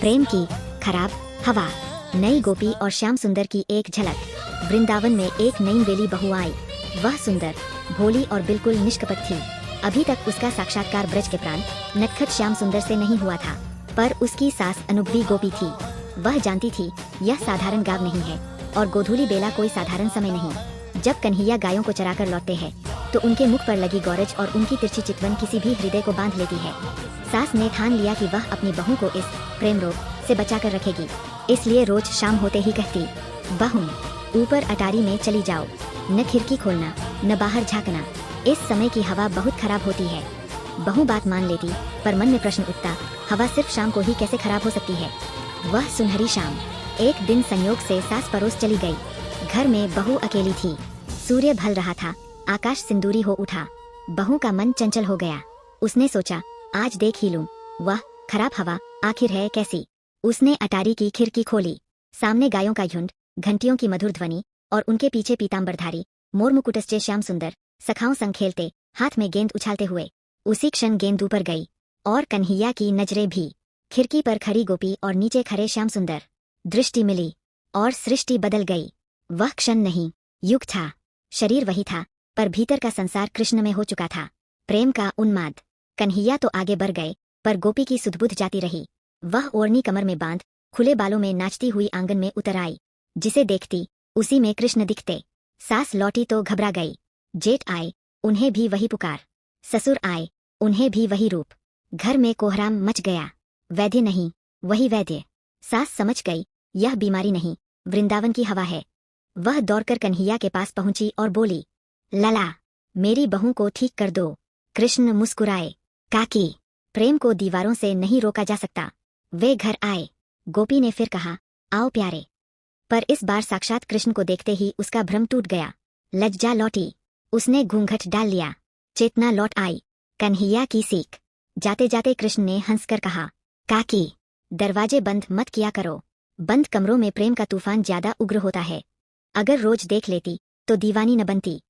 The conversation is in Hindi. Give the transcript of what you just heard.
प्रेम की खराब हवा। नई गोपी और श्याम सुंदर की एक झलक। वृंदावन में एक नई बेली बहू आई। वह सुंदर, भोली और बिल्कुल निष्कपट थी। अभी तक उसका साक्षात्कार ब्रज के प्रांत नटखट श्याम सुंदर से नहीं हुआ था, पर उसकी सास अनुभवी गोपी थी। वह जानती थी यह साधारण गाँव नहीं है और गोधूली बेला कोई साधारण समय नहीं। जब कन्हैया गायों को चराकर लौटते हैं तो उनके मुख पर लगी गौरज और उनकी तिरछी चितवन किसी भी हृदय को बांध लेती है। सास ने ठान लिया कि वह अपनी बहू को इस प्रेम रोग से बचाकर रखेगी, इसलिए रोज शाम होते ही कहती, बहू ऊपर अटारी में चली जाओ, न खिड़की खोलना न बाहर झाँकना, इस समय की हवा बहुत खराब होती है। बहू बात मान लेती, पर मन में प्रश्न उठता, हवा सिर्फ शाम को ही कैसे खराब हो सकती है। वह सुनहरी शाम। एक दिन संयोग से सास परोस चली गई। घर में बहू अकेली थी। सूर्य ढल रहा था, आकाश सिंदूरी हो उठा। बहू का मन चंचल हो गया। उसने सोचा, आज देख ही लूं, वह खराब हवा आखिर है कैसी। उसने अटारी की खिड़की खोली। सामने गायों का झुंड, घंटियों की मधुर ध्वनि और उनके पीछे पीताम्बरधारी मोर मुकुटस्चे श्याम सुंदर सखाओं संग खेलते, हाथ में गेंद उछालते हुए। उसी क्षण गेंद ऊपर गई और कन्हैया की नजरें भी। खिड़की पर खड़ी गोपी और नीचे खड़े श्याम सुंदर। दृष्टि मिली और सृष्टि बदल गई। वह क्षण नहीं, युग था। शरीर वही था, पर भीतर का संसार कृष्ण में हो चुका था। प्रेम का उन्माद। कन्हैया तो आगे बढ़ गए, पर गोपी की सुधबुध जाती रही। वह ओढ़नी कमर में बांध खुले बालों में नाचती हुई आंगन में उतर आई। जिसे देखती उसी में कृष्ण दिखते। सास लौटी तो घबरा गई। जेठ आए, उन्हें भी वही पुकार। ससुर आए, उन्हें भी वही रूप। घर में कोहराम मच गया। वैद्य नहीं, वही वैद्य। सास समझ गई, यह बीमारी नहीं, वृंदावन की हवा है। वह दौड़कर कन्हैया के पास पहुंची और बोली, लला, मेरी बहू को ठीक कर दो। कृष्ण मुस्कुराए, काकी, प्रेम को दीवारों से नहीं रोका जा सकता। वे घर आए। गोपी ने फिर कहा, आओ प्यारे। पर इस बार साक्षात कृष्ण को देखते ही उसका भ्रम टूट गया। लज्जा लौटी। उसने घूंघट डाल लिया। चेतना लौट आई। कन्हैया की सीख। जाते जाते कृष्ण ने हंसकर कहा, काकी, दरवाजे बंद मत किया करो। बंद कमरों में प्रेम का तूफान ज्यादा उग्र होता है। अगर रोज देख लेती तो दीवानी न बनती।